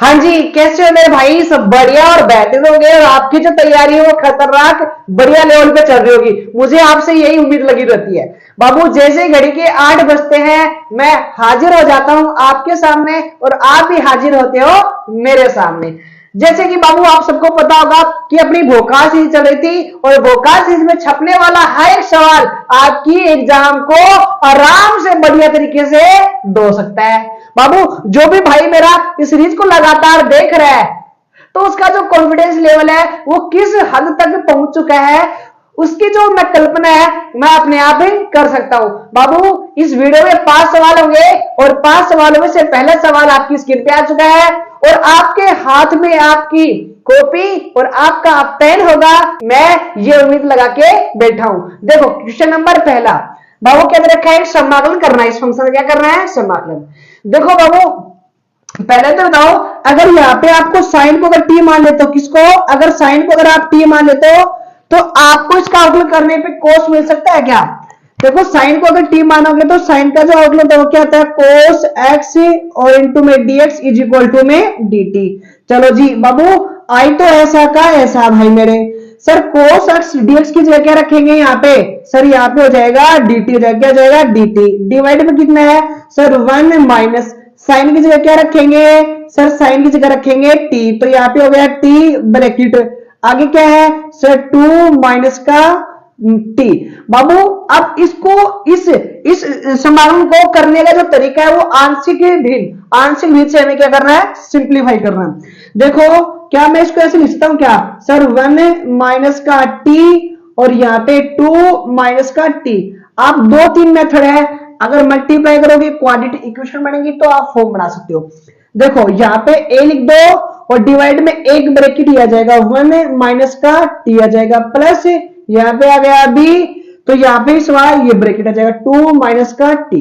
हाँ जी, कैसे हो मेरे भाई? सब बढ़िया और बेहतर होंगे और आपकी जो तैयारी है वो खतरनाक बढ़िया लेवल पे चल रही होगी। मुझे आपसे यही उम्मीद लगी रहती है। बाबू, जैसे घड़ी के 8 बजते हैं मैं हाजिर हो जाता हूं आपके सामने और आप भी हाजिर होते हो मेरे सामने। जैसे कि बाबू आप सबको पता होगा कि अपनी भोकाल सीरीज चल रही थी और भोकाल सीरीज में छपने वाला हर एक सवाल आपकी एग्जाम को आराम से बढ़िया तरीके से दो सकता है। बाबू, जो भी भाई मेरा इस सीरीज को लगातार देख रहा है तो उसका जो कॉन्फिडेंस लेवल है वो किस हद तक पहुंच चुका है, उसकी जो मैं कल्पना है मैं अपने आप ही कर सकता हूं। बाबू, इस वीडियो में 5 सवाल होंगे और 5 सवालों में से पहला सवाल आपकी स्क्रीन पे आ चुका है और आपके हाथ में आपकी कॉपी और आपका पेन होगा। मैं ये उम्मीद लगा के बैठा हूं। देखो, क्वेश्चन नंबर पहला बाबू क्या दे रखा है? समाकलन करना है। इस फंक्शन क्या करना है? समाकलन। देखो बाबू, पहले तो बताओ, अगर यहाँ पे आपको साइन को अगर टी मान लेते हो, किसको? अगर साइन को अगर आप टी मान लेते हो तो आपको इसका आउटलुक करने पे कोस मिल सकता है क्या? देखो, साइन को अगर टी मानोगे तो साइन का जो आउटलुक है वो क्या आता है? कोस एक्स और इंटू में dx इज इक्वल टू में dt। चलो जी बाबू, आई तो ऐसा का ऐसा भाई मेरे। सर कोस एक्स dx की जगह क्या रखेंगे यहाँ पे? सर यहाँ पे हो जाएगा dt, हो जाएगा क्या? हो जाएगा dt। डिवाइड में कितना है? सर 1 माइनस साइन की जगह क्या रखेंगे? सर साइन की जगह रखेंगे टी, तो यहाँ पे हो गया टी ब्रैकेट, आगे क्या है? सर 2 माइनस का टी। बाबू, अब इसको इस समाकलन को करने का जो तरीका है वो आंशिक भिन्न से हमें क्या करना है? सिंप्लीफाई करना है। देखो, क्या मैं इसको ऐसे लिखता हूं क्या? सर 1 माइनस का टी और यहाँ पे 2 माइनस का टी। आप 2-3 मेथड है, अगर मल्टीप्लाई करोगे क्वाड्रेटिक इक्वेशन बनेगी तो आप फॉर्म बना सकते हो। देखो, यहाँ पे a लिख दो और डिवाइड में एक ब्रैकेट आ जाएगा 1 माइनस का t आ जाएगा, प्लस यहाँ पे आ गया b, तो यहाँ पे सवाल ये ब्रैकेट आ जाएगा 2 माइनस का t।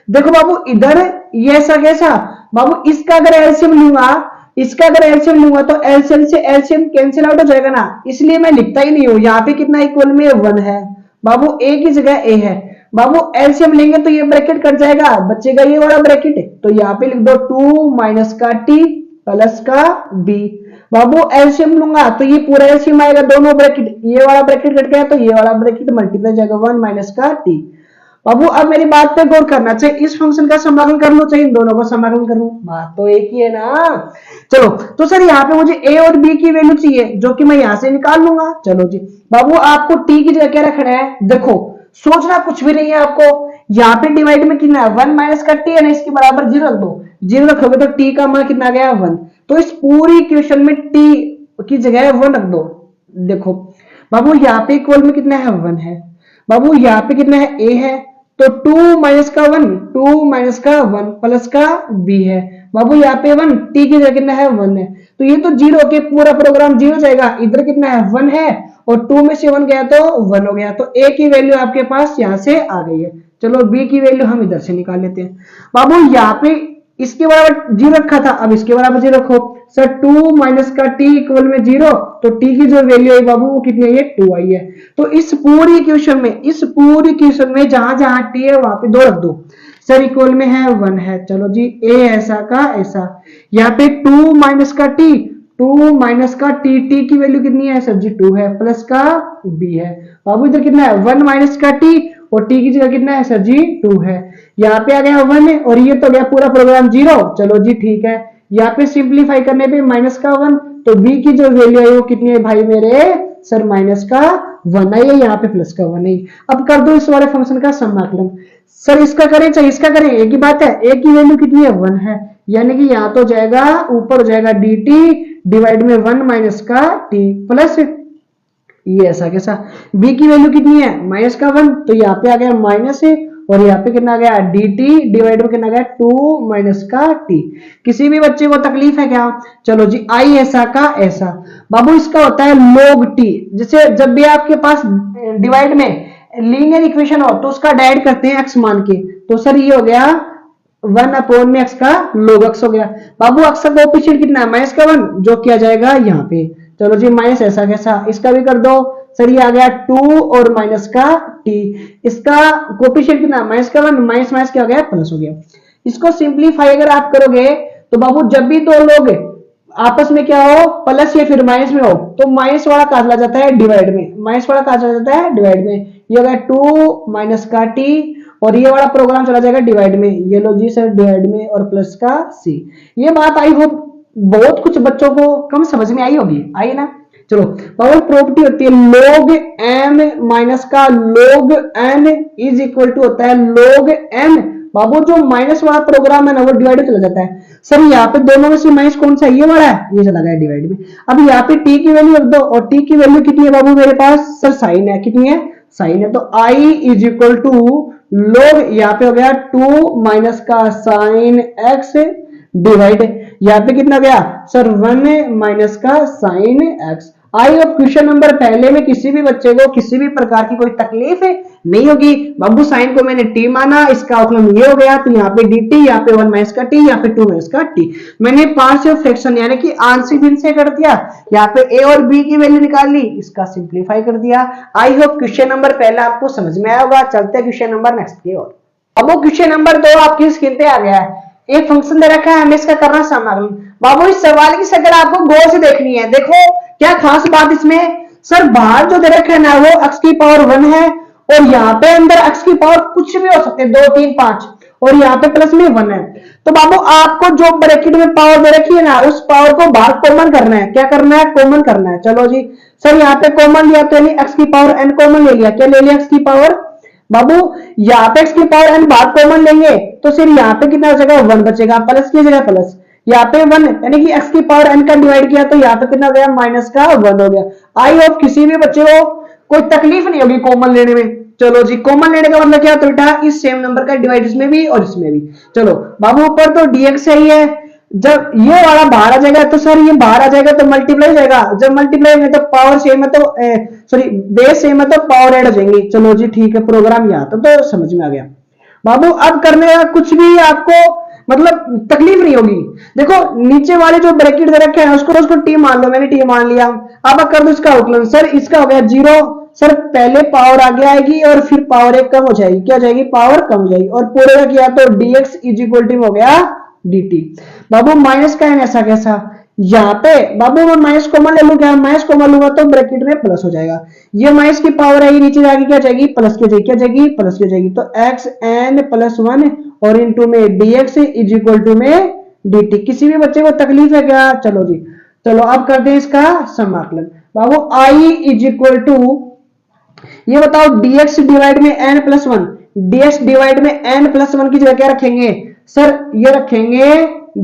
देखो बाबू, इधर ये ऐसा कैसा? बाबू, इसका अगर एलसीएम लूंगा, इसका अगर एलसीएम लूंगा तो एलसीएम से एलसीएम कैंसिल आउट हो जाएगा ना, इसलिए मैं लिखता ही नहीं हूं। यहाँ पे कितना इक्वल में 1 है बाबू, a की जगह a है। बाबू, एलसीएम लेंगे तो ये ब्रैकेट कट जाएगा, बचेगा ये वाला ब्रैकेट, तो यहाँ पे लिख दो 2 माइनस का टी प्लस का बी। बाबू, एलसीएम लूंगा तो ये पूरा एलसीएम आएगा, दोनों ब्रैकेट, ये वाला ब्रैकेट कट गया तो ये वाला ब्रैकेट मल्टीप्लाई जाएगा 1 माइनस का टी। बाबू, अब मेरी बात पे गौर करना चाहिए, इस फंक्शन का समाकलन कर लो चाहे इन दोनों का समाकलन कर लो, बात तो एक ही है ना। चलो, तो सर यहाँ पे मुझे a और b की वैल्यू चाहिए जो कि मैं यहाँ से निकाल लूंगा। चलो जी बाबू, आपको t की जगह क्या रखना है? देखो, सोचना कुछ भी नहीं है आपको, यहाँ पे डिवाइड में कितना है? 1 माइनस का टी है ना, इसके बराबर 0 रख दो। 0 रखोगे तो टी का मान कितना गया? 1। तो इस पूरी इक्वेशन में टी की जगह 1 रख दो। देखो बाबू, यहाँ पे इक्वल में कितना है? 1 है। बाबू, यहाँ पे कितना है? a है, तो 2 माइनस का 1, 2 माइनस का 1 प्लस का b है। बाबू, यहाँ पे 1, t की जगह कितना है? 1 है, तो ये तो 0 के पूरा प्रोग्राम 0 जाएगा। इधर कितना है? 1 है और 2 में से 1 गया तो 1 हो गया, तो a की वैल्यू आपके पास यहाँ से आ गई है। चलो, b की वैल्यू हम इधर से निकाल लेते हैं। बाबू, यहाँ पे इसके बराबर 0 रखा था, अब इसके बराबर 0 रखो। सर 2 माइनस का t इक्वल में 0, तो t की जो वैल्यू है बाबू वो कितनी है? 2 आई है। तो इस पूरी इक्वेशन में जहां जहां t है वहां पे 2 रख दो। सर इक्वल में है 1 है। चलो जी, a ऐसा का ऐसा, यहाँ पे 2 माइनस का t, 2 माइनस का टी, टी की वैल्यू कितनी है? सर जी 2 है, प्लस का b है। बाबू, इधर कितना है? 1 माइनस का टी और टी की जगह कितना है? सर जी 2 है। यहाँ पे आ गया 1 और ये तो गया पूरा प्रोग्राम 0। चलो जी ठीक है, यहाँ पे सिंप्लीफाई करने पे माइनस का 1, तो b की जो वैल्यू है वो कितनी है भाई मेरे? सर माइनस का 1 है, यहाँ पे प्लस का 1 है। अब कर दो इस वाले फंक्शन का समाकलन। सर इसका करें चाहे इसका करें, एक ही बात है, a की वैल्यू कितनी है? 1 है, यानी कि यहाँ तो जाएगा ऊपर हो जाएगा dt डिवाइड में 1 माइनस का t प्लस ये ऐसा कैसा। b की वैल्यू कितनी है? माइनस का 1, तो यहाँ पे आ गया माइनस है और यहाँ पे कितना आ गया? dt डिवाइड में कितना आ गया? 2 माइनस का t। किसी भी बच्चे को तकलीफ है क्या? चलो जी, आई ऐसा का ऐसा। बाबू, इसका होता है log t। जैसे जब भी आपके पास डिवाइड में लीनियर इक्वेशन हो तो उसका डाइड करते हैं x मान के, तो सर ये हो गया 1 अपॉन में x का log x हो गया। बाबू, x का कोएफिशिएंट कितना है? माइनस का 1, जो किया जाएगा यहाँ पे। चलो जी, माइनस ऐसा कैसा, इसका भी कर दो। सर ये आ गया 2 और माइनस का t, इसका कोएफिशिएंट कितना? माइनस का 1, माइनस माइनस क्या हो गया? प्लस हो गया। इसको सिंप्लीफाई अगर आप करोगे तो बाबू, जब भी दो लोग आपस में क्या हो, प्लस या फिर माइनस में हो, तो माइनस वाला कहा चला जाता है डिवाइड में, माइनस वाला कहा चला जाता है डिवाइड में। ये हो गया 2 माइनस का टी, और ये वाला प्रोग्राम चला जाएगा डिवाइड में, ये लो जी सर डिवाइड में, और प्लस का सी। ये बात आई हो बहुत कुछ बच्चों को कम समझ में आई होगी, आई ना। चलो पावर प्रॉपर्टी होती है log m माइनस का log n is equal to होता है log m। बाबू जो माइनस वाला प्रोग्राम है ना वो डिवाइड चला जाता है। सर यहाँ पे दोनों में से माइनस कौन सा, ये वाला है, ये चला गया डिवाइड में। अब यहाँ पे t की वैल्यू रख दो, और t की वैल्यू कितनी है बाबू मेरे पास, सर साइन है, कितनी है, साइन है, तो i is equal to log, यहाँ पे हो गया 2 माइनस का साइन x डिवाइड, यहाँ पे कितना गया सर 1 माइनस का sine x। I hope question number पहले में किसी भी बच्चे को किसी भी प्रकार की कोई तकलीफ नहीं होगी। बाबू साइन को मैंने टी माना, इसका अवकलन ये हो गया, तो यहाँ पे डी टी, यहाँ पे 1 माइनस का टी, यहाँ पे 2 माइनस का टी। मैंने पार्शियल फ्रैक्शन यानी कि आंशिक भिन्न से कर दिया, यहाँ पे ए और बी की वैल्यू निकाल ली, इसका सिंप्लीफाई कर दिया। आई होप क्वेश्चन नंबर पहला आपको समझ में आया होगा। चलते हैं क्वेश्चन नंबर नेक्स्ट की ओर। अब वो क्वेश्चन नंबर 2 आपकी स्क्रीन पे आ गया है। एक फंक्शन दे रखा है, हमें इसका करना समाकलन। बाबू इस सवाल की शक्ल आपको गौर से देखनी है। देखो क्या खास बात इसमें, सर बाहर जो दे रखा है ना वो x की पावर 1 है, और यहाँ पे अंदर x की पावर कुछ भी हो सकते हैं, 2 3 5, और यहाँ पे प्लस में 1 है। तो बाबू आपको जो ब्रैकेट में पावर दे रखी है ना उस पावर को बाहर कॉमन करना है। क्या करना है, कॉमन करना है। चलो जी सर यहाँ पे कॉमन लिया तो यानी x की पावर n कॉमन ले लिया, क्या ले लिया, x की पावर। बाबू यहाँ पे x की पावर n बाहर कॉमन लेंगे तो सिर्फ यहाँ पे कितना बचेगा, 1 बचेगा, प्लस की जगह प्लस, यहाँ पे 1 यानी कि x की पावर n का डिवाइड किया तो यहाँ पे कितना गया, माइनस का 1 हो गया। आई होप किसी भी बच्चे को कोई तकलीफ नहीं होगी कॉमन लेने में। चलो जी कॉमन लेने का मतलब क्या, तो बेटा इस सेम नंबर का डिवाइड इसमें भी और इसमें भी। चलो बाबू ऊपर तो dx सही है, जब ये वाला बाहर आ जाएगा तो सर ये बाहर आ जाएगा तो मल्टीप्लाई हो जाएगा, जब मल्टीप्लाई में तो पावर सेम है तो सॉरी बेस सेम है तो पावर ऐड हो जाएंगी। चलो जी ठीक है, प्रोग्राम यहाँ तो समझ में आ गया। बाबू अब करने का कुछ भी आपको मतलब तकलीफ नहीं होगी। देखो नीचे वाले जो ब्रैकेट दे रखे हैं उसको टी मान लो, मैंने टी मान लिया। अब कर दो इसका अवकलन, सर इसका हो गया 0, सर पहले पावर आगे आएगी और फिर पावर 1 कम हो जाएगी, क्या हो जाएगी, पावर कम हो जाएगी, और पूरे का किया तो dx इज इक्वल टू हो गया dt। बाबू माइनस का है ऐसा कैसा, यहाँ पे बाबू मैं माइनस कॉमन ले लूंगा, माइनस कॉमन लूंगा तो ब्रैकेट में प्लस हो जाएगा, ये माइनस की पावर आएगी नीचे जाएगी क्या जाएगी, प्लस की जाएगी, क्या जाएगी, प्लस की जाएगी, तो x n प्लस 1 और इनटू में dx इज इक्वल टू में dt। किसी भी बच्चे को तकलीफ है क्या, चलो जी चलो अब करते हैं इसका समाकलन। बाबू i इज इक्वल टू ये बताओ dx डिवाइड में n प्लस 1, dx डिवाइड में n प्लस 1 की जगह क्या रखेंगे, सर ये रखेंगे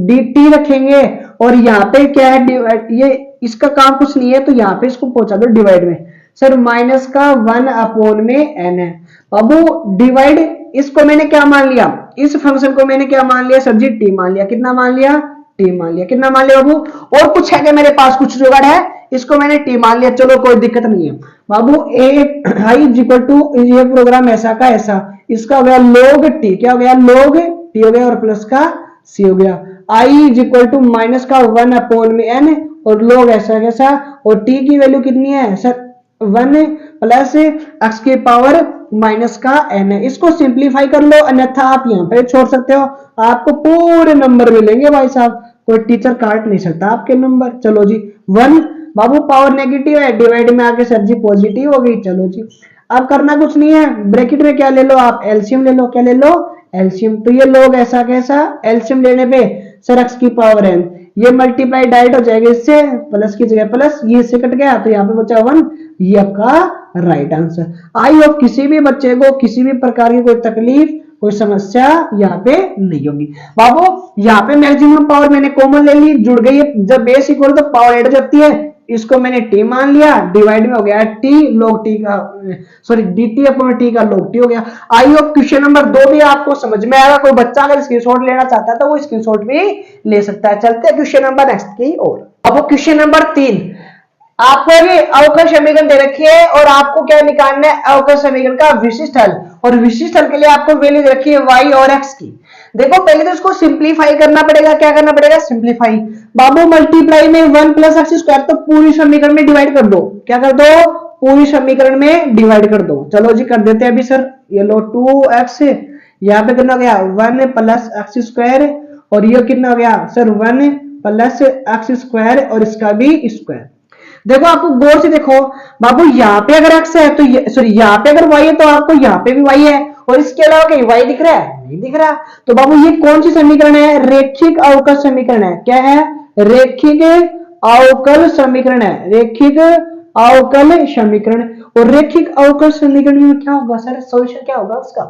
dt रखेंगे, और यहाँ पे क्या है डिवाइड, ये इसका काम कुछ नहीं है तो यहाँ पे इसको पहुंचा दो डिवाइड में, सर माइनस का 1 अपॉन में n है। बाबू डिवाइड इसको मैंने क्या मान लिया, इस फंक्शन को मैंने क्या मान लिया सर जी, टी मान लिया, कितना मान लिया, टी मान लिया, कितना मान लिया बाबू, और कुछ है क्या मेरे पास, कुछ जुगाड़ है, इसको मैंने टी मान लिया, चलो कोई दिक्कत नहीं है। बाबू ए आई इज इक्वल टू ये प्रोग्राम ऐसा का ऐसा, इसका हो गया log टी, क्या हो गया log टी हो गया, और प्लस का सी हो गया, I is equal to minus का 1 अपॉन में n, और log ऐसा कैसा, और टी की वैल्यू कितनी है सर 1 प्लस x की पावर माइनस का n है। इसको सिंप्लीफाई कर लो, अन्यथा आप यहाँ पे छोड़ सकते हो, आपको पूरे नंबर मिलेंगे भाई साहब, कोई टीचर काट नहीं सकता आपके नंबर। चलो जी 1 बाबू पावर नेगेटिव है, डिवाइड में आके सर जी पॉजिटिव हो गई। चलो जी अब करना कुछ नहीं है, ब्रैकेट में क्या ले लो आप, एलसीएम ले लो, क्या ले लो, एलसीएम। तो ये लोग ऐसा कैसा, एलसीएम लेने पे सर x की पावर n, ये मल्टीप्लाई डायरेक्ट हो जाएगा इससे, प्लस की जगह प्लस, ये इससे कट गया तो यहाँ पे बचा 1, ये आपका राइट आंसर। आई होप किसी भी बच्चे को किसी भी प्रकार की कोई तकलीफ कोई समस्या यहाँ पे नहीं होगी। बाबू यहाँ पे मैक्सिमम पावर मैंने कॉमन ले ली, जुड़ गई है, जब बेस इक्वल तो पावर ऐड हो जाती है, इसको मैंने टी मान लिया, डिवाइड में हो गया टी log टी का सॉरी dt अपॉन टी का log टी हो गया। आई होप क्वेश्चन नंबर 2 भी आपको समझ में आएगा, कोई बच्चा अगर स्क्रीनशॉट लेना चाहता है तो वो स्क्रीनशॉट भी ले सकता है। चलते हैं क्वेश्चन नंबर नेक्स्ट की ओर। अब क्वेश्चन नंबर 3, आपको ये अवकल समीकरण दे रखी है और आपको क्या निकालना है, अवकल समीकरण का विशिष्ट हल, और विशिष्ट हल के लिए आपको वैल्यू दे रखी है y और x की। देखो पहले तो इसको सिंप्लीफाई करना पड़ेगा, क्या करना पड़ेगा, सिंप्लीफाई। बाबू मल्टीप्लाई में 1 प्लस एक्स स्क्वायर, तो पूरी समीकरण में डिवाइड कर दो, क्या कर दो, पूरी समीकरण में डिवाइड कर दो। चलो जी कर देते हैं अभी सर, ये लो 2x, यहाँ पे कितना हो गया 1 प्लस एक्स स्क्वायर, और ये कितना हो गया सर 1 प्लस एक्स स्क्वायर और इसका भी स्क्वायर। देखो आपको गौर से देखो बाबू, यहाँ पे अगर x है तो सॉरी यहाँ पे अगर y है तो आपको यहाँ पे भी y है, और इसके अलावा कहीं y दिख रहा है? नहीं दिख रहा। तो बाबू ये कौन सी समीकरण है? रेखिक अवकल समीकरण है। क्या है? रेखिक अवकल समीकरण है। रेखिक अवकल समीकरण। और रेखिक अवकल समीकरण में क्या होगा सर? सॉल्यूशन क्या होगा उसका?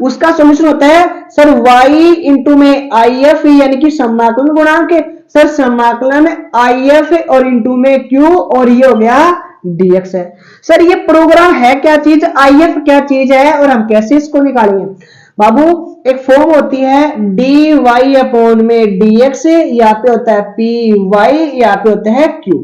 उसका सॉल्यूशन होता है सर y इंटू में IF यानी कि समाकलन गुणांक, सर समाकलन IF और इंटू में Q, और ये हो गया dx है। सर ये प्रोग्राम है क्या चीज? IF क्या चीज है और हम कैसे इसको निकालेंगे? बाबू एक फॉर्म होती है dy अपॉन में dx, यहाँ पे होता है py, यहाँ पे होता है q।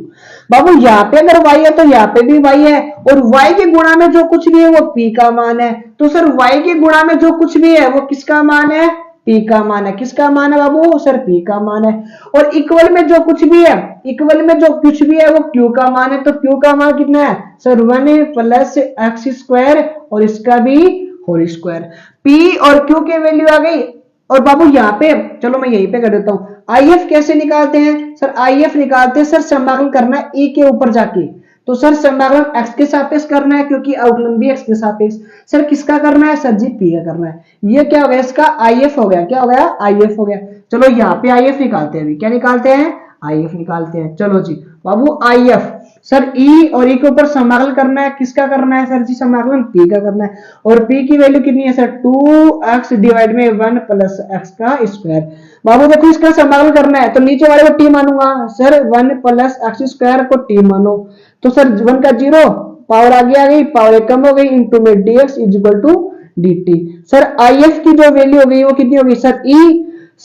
बाबू यहाँ पे अगर y है तो यहाँ पे भी y है, और y के गुणा में जो कुछ भी है वो p का मान है। तो सर y के गुणा में जो कुछ भी है वो किसका मान है? p का मान है। किसका मान है बाबू? सर p का मान है। और इक्वल में जो कुछ भी है, इक्वल में जो कुछ भी है वो q का मान है। तो q का मान कितना है सर? 1 प्लस एक्स स्क्वायर और इसका भी होल स्क्वायर। p और q के वैल्यू आ गई। और बाबू यहाँ पे चलो मैं यहीं पे कर देता हूँ, IF कैसे निकालते हैं? सर IF निकालते हैं सर समाकलन करना है e के ऊपर जाके। तो सर समाकलन x के सापेक्ष करना है क्योंकि अवकलन भी x के सापेक्ष। सर किसका करना है? सर जी p का करना है। ये क्या हो गया? इसका IF हो गया। क्या हो गया? IF हो गया। चलो यहाँ पे IF निकालते हैं। अभी क्या निकालते हैं? IF निकालते हैं। चलो जी बाबू IF सर e और e के ऊपर समाकलन करना है। किसका करना है? सर जी समाकलन p का करना है। और p की वैल्यू कितनी है सर? 2x डिवाइड में 1 प्लस x का स्क्वायर। बाबू देखो इसका समाकलन करना है तो नीचे वाले को t मानूंगा। सर 1 प्लस एक्स स्क्वायर को t मानो, तो सर 1 का 0 पावर आगे आ गई, पावर कम हो गई, इंटू में dx is equal to dt। Sir IF की जो वैल्यू हो गई वो कितनी होगी सर? e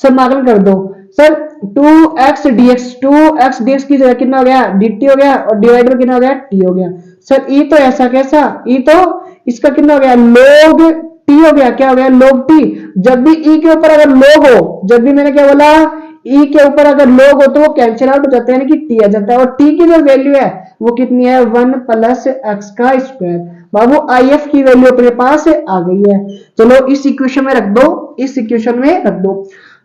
समाकलन कर दो सर 2x dx की जगह कितना हो गया? dt हो गया, और डिवाइड में कितना हो गया? t हो गया। सर e तो ऐसा कैसा? e तो इसका कितना हो गया? log t हो गया। क्या हो गया? log t। जब भी e के ऊपर अगर log हो, जब भी मैंने क्या बोला? e के ऊपर अगर log हो तो वो कैंसिल आउट हो जाता है, यानी कि t आ जाता है। और t की जो वैल्यू है वो कितनी है? 1 प्लस x का स्क्वायर। बाबू IF की वैल्यू अपने पास आ गई है। चलो इस इक्वेशन में रख दो, इस इक्वेशन में रख दो।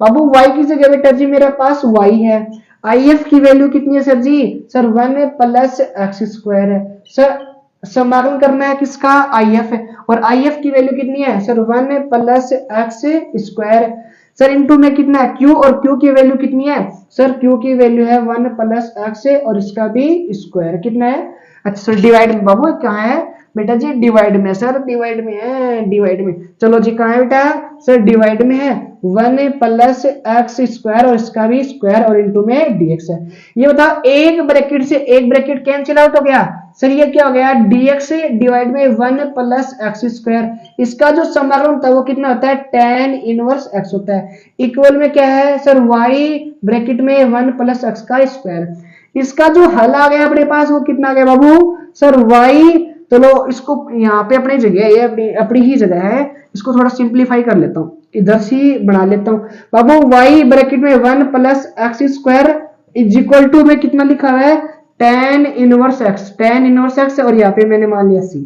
बाबू y की जगह बेटा जी मेरे पास y है। IF की वैल्यू कितनी है सर जी? सर 1 प्लस एक्स स्क्वायर है। सर समाकलन करना है किसका? IF है। और IF की वैल्यू कितनी है sir? 1 plus x square. Sir into में कितना है? Q, और Q की वैल्यू कितनी है सर? Q की वैल्यू है 1 प्लस एक्स और इसका भी स्क्वायर। कितना है? अच्छा सर डिवाइड में। बाबू कहाँ है बेटा जी? डिवाइड में। सर डिवाइड में है, डिवाइड में। चलो जी कहाँ है बेटा? सर डिवाइड में है। 1 प्लस एक्स स्क्वायर और इसका भी स्क्वायर और इनटू में dx है। ये बताओ एक ब्रैकेट से एक ब्रैकेट कैंसिल आउट हो गया। सर ये क्या हो गया? dx डिवाइड में 1 प्लस एक्स स्क्वायर। इसका जो समाकलन होता है वो कितना होता है? tan इनवर्स x होता है। इक्वल में क्या है सर? y ब्रैकेट में 1 प्लस एक्स का स्क्वायर। इसका जो हल आ गया अपने पास वो कितना आ गया बाबू? सर y, चलो इसको यहाँ पे अपनी जगह है, ये अपनी ही जगह है, इसको थोड़ा सिंप्लीफाई कर लेता हूँ, इधर से बना लेता हूँ। बाबू y ब्रैकेट में 1 plus x square is equal to में कितना लिखा हुआ है? tan inverse x, tan inverse x, और यहाँ पे मैंने मान लिया c।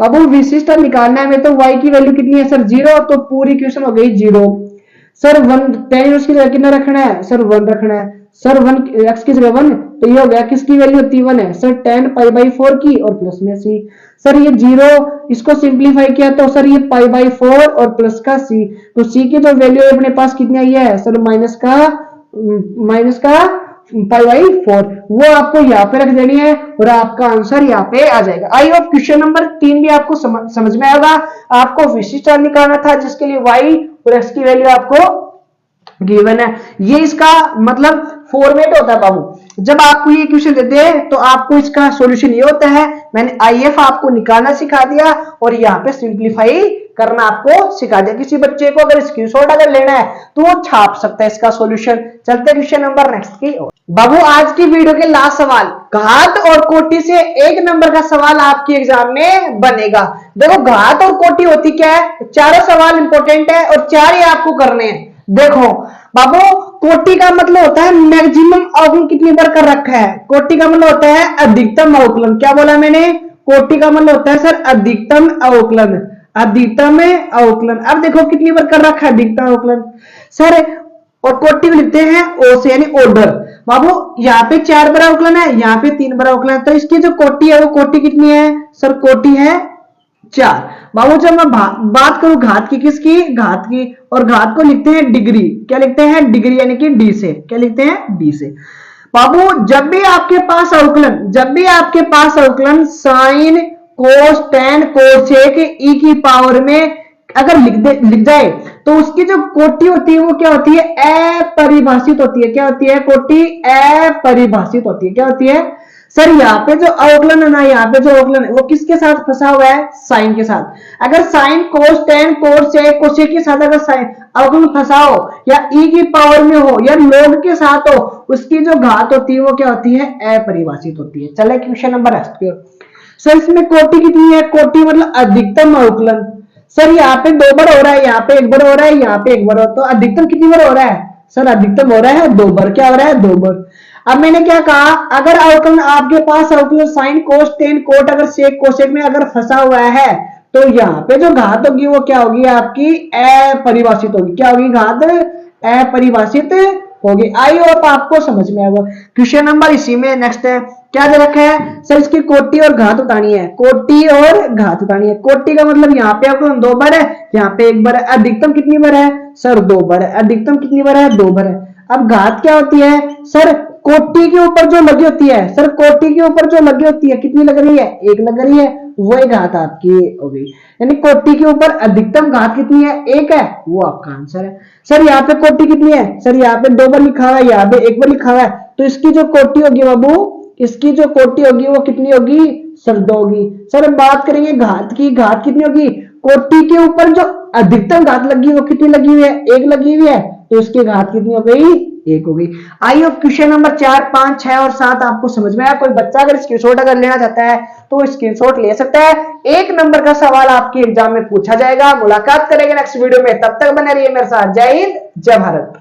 बाबू विशिष्ट निकालना है, तो y की वैल्यू कितनी है सर? 0, तो पूरी इक्वेशन हो गई 0। सर 1 tan इनवर्स की जगह कितना रखना है सर? 1 रखना है। सर 1 x की जगह 1, तो ये हो गया किसकी वैल्यू होती है? 1 है सर tan पाई बाई 4 की, और प्लस में c। सर ये 0 इसको सिंप्लीफाई किया तो सर ये पाई बाई 4 और प्लस का c, तो c की जो वैल्यू है अपने पास कितनी आई है सर? माइनस का पाई बाई 4, वो आपको यहाँ पे रख देनी है और आपका आंसर यहाँ पे आ जाएगा। आई होप क्वेश्चन नंबर 3 भी आपको समझ में आएगा। आपको विशिष्ट निकालना था जिसके लिए y और x की वैल्यू आपको गिवन है। ये इसका मतलब फॉर्मेट होता है बाबू। जब आपको ये क्वेश्चन देते हैं तो आपको इसका सॉल्यूशन ये होता है, मैंने IF आपको निकालना सिखा दिया और यहाँ पे सिंप्लीफाई करना आपको सिखा दिया। किसी बच्चे को अगर स्क्रीनशॉट अगर लेना है तो वो छाप सकता है इसका सॉल्यूशन। चलते क्वेश्चन नंबर नेक्स्ट की ओर। बाबू आज की वीडियो के लास्ट सवाल, घात और कोटि से 1 नंबर का सवाल आपके एग्जाम में बनेगा। देखो घात और कोटि होती क्या है? चारों सवाल इंपॉर्टेंट है और 4 ही आपको करने हैं। देखो बाबू कोटि का मतलब होता है मैक्सिमम अवकलन कितनी बार कर रखा है। कोटि का मतलब होता है अधिकतम अवकलन। क्या बोला मैंने? कोटि का मतलब होता है सर अधिकतम अवकलन, अधिकतम अवकलन। अब देखो कितनी बार कर रखा है अधिकतम अवकलन सर, और कोटि को लिखते हैं ओ से यानी ऑर्डर। बाबू यहाँ पे 4 बड़ा अवकलन है, यहाँ पे 3 बड़ा अवकलन है, तो इसकी जो कोटि है वो कोटि कितनी है सर? कोटि है 4। बाबू जब मैं बात करूं घात की, किसकी? घात की, और घात को लिखते हैं डिग्री। क्या लिखते हैं? डिग्री, यानी कि डी से। क्या लिखते हैं? डी से। बाबू जब भी आपके पास अवकलन, जब भी आपके पास अवकलन साइन कोस टेन कोसेक ई की पावर में अगर लिख जाए तो उसकी जो कोटि होती है वो क्या होती है? अपरिभाषित होती है। क्या होती है? कोटि अपरिभाषित होती है। क्या होती है सर? यहाँ पे जो अवकलन है ना, यहाँ पे जो अवकलन है वो किसके साथ फंसा हुआ है? साइन के साथ। अगर sine cos ten cosec cosec के साथ अगर साइन अवकलन फंसा हो, या ई की पावर में हो, या लॉग के साथ हो, उसकी जो घात होती है वो क्या होती है? अपरिभाषित होती है। चले क्वेश्चन नंबर सर इसमें कोटि कितनी है? कोटि मतलब अधिकतम अवकलन। सर यहाँ पे 2 बार हो रहा है, यहाँ पे 1 बार हो रहा है, यहाँ पे 1 बार हो रहा है, तो अधिकतम कितनी बार हो रहा है सर? अधिकतम हो रहा है 2 बार। क्या हो रहा है? 2 बार। अब मैंने क्या कहा? अगर अवकलन आपके पास अवकलन साइन कोस टेन कोट अगर सेक कोसेक में अगर फंसा हुआ है, तो यहाँ पे जो घात होगी वो क्या होगी? आपकी अपरिभाषित होगी। क्या होगी? घात अपरिभाषित होगी। आई होप आपको समझ में आएगा। क्वेश्चन नंबर इसी में नेक्स्ट है, क्या दे रखा है सर? इसकी कोटि और घात बतानी है। कोटि और घात बतानी है। कोटि का मतलब यहाँ पे अवकलन 2 बार है, यहाँ पे 1 बार है। अधिकतम कितनी बार है सर? 2 बार है। अधिकतम कितनी बार है? 2 बार है। अब घात क्या होती है सर? कोटि के ऊपर जो लगी होती है सर, कोटि के ऊपर जो लगी होती है कितनी लग रही है? 1 लग रही है, वो घात आपकी हो गई। यानी कोटि के ऊपर अधिकतम घात कितनी है? 1 है, वो आपका आंसर है। सर यहाँ पे कोटि कितनी है? सर यहाँ पे 2 बार लिखा हुआ है, यहाँ पे 1 बार लिखा हुआ है, तो इसकी जो कोटि होगी बाबू, इसकी जो कोटि होगी वो कितनी होगी सर? 2 होगी। सर हम बात करेंगे घात की। घात कितनी होगी? कोटि के ऊपर जो अधिकतम घात लगी वो कितनी लगी हुई है? 1 लगी हुई है, तो इसकी घात कितनी हो गई? 1 हो गई। आई होप क्वेश्चन नंबर 4, 5, 6 और 7 आपको समझ में आया। कोई बच्चा अगर स्क्रीनशॉट अगर लेना चाहता है तो स्क्रीनशॉट ले सकता है। 1 नंबर का सवाल आपके एग्जाम में पूछा जाएगा। मुलाकात करेंगे नेक्स्ट वीडियो में, तब तक बने रहिए मेरे साथ। जय हिंद, जय भारत।